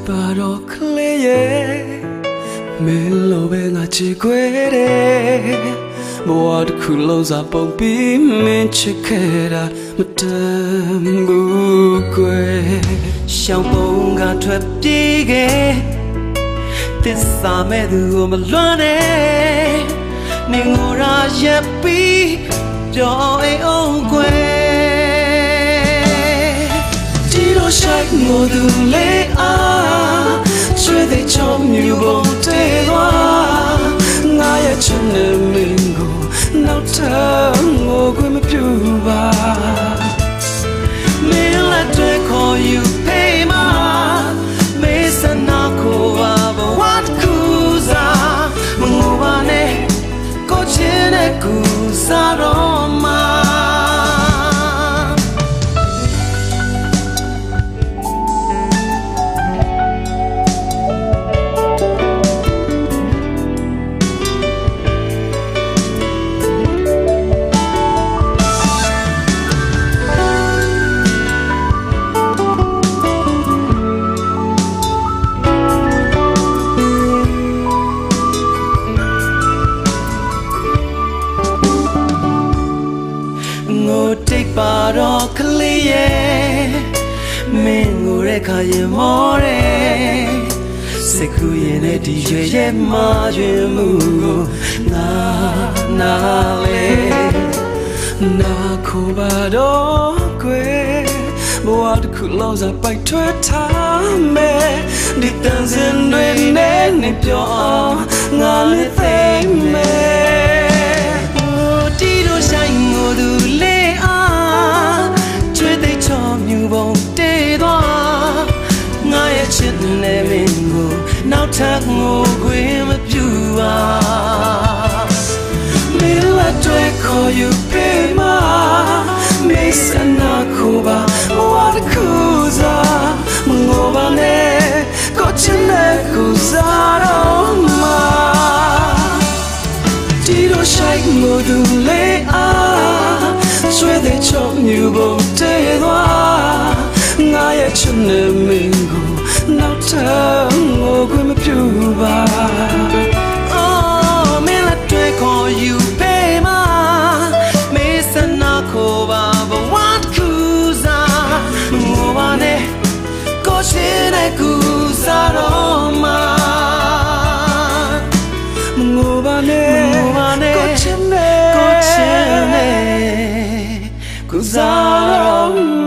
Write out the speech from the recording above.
ပါတော့ကလေးရဲ့မင်းလိုပဲငါချစ်ခွေတယ်ဘဝတစ်ခုလုံးစားပုံပြီးမင်းချစ်ခဲ့တာမတန်ဘူးကွယ်ရှောင်းပုံကထွက်ပြေးခဲ့သစ္စာမဲ့သူကိုမလွမ်းနဲ့နေငိုရာရပ်ပြီးပြောအိမ်အောင်ကွယ်ဒီလိုရှိုက်ငိုသူလေးအားဆွေးတဲ့ချောင်းမြူပုံတေးသွားငါရဲ့ချစ်နေမင်းကိုနောက်ထပ်ငိုခွင့်မပြုပါမင်းလက်တွေခေါ်ယူပေးမှာမေးစနာကိုပါဘဝတစ်ခုစားမငိုပါနဲ့ကိုချင်တဲ့ကူစားတော့မှာတိတ်ပါတော့ကလေးရဲ့မင်းကိုရခါရင်မောတယ်စိတ်ကူးရင်လည်းဒီရွယ်ရဲ့မာရွင်မှုကိုနာလေနာခုပါတော့ကွယ်ဘဝတစ်ခုလုံးစားပိုက်ထွက်ထားမယ်ဒီတန်စင်တွေနဲ့နေပြောငါလည်းသိမယ်ဒီလိုဆိုင်ငိုသူလေးချစ်နေမင်းကိုနောက်ထပ်ငိုခွင့်မပြုပါမင်းလက်တွေခေါ်ယူပေးမှာမေးစနာကိုပါဘဝတစ်ခုစားမငိုပါနဲ့ကိုချင်တဲ့ကိုစားတော့မှာဒီလိုရှိုက်ငိုသူလေးအားဆွေးတဲ့ချောင်းမြူပုံတေးသွားငါရဲ့ချစ်နေမင်းကိုနောက်ထပ်ငိုခွင့်မပြုပါ Oh မင်းလက်တွေခေါ်ယူပေးမှာမေးစနာကိုပါဘဝတစ်ခုစားမငိုပါနဲ့ကိုချင်တဲ့ကူစားတော့မှာမငိုပါနဲ့ကိုချင်တဲ့ကူစားတော့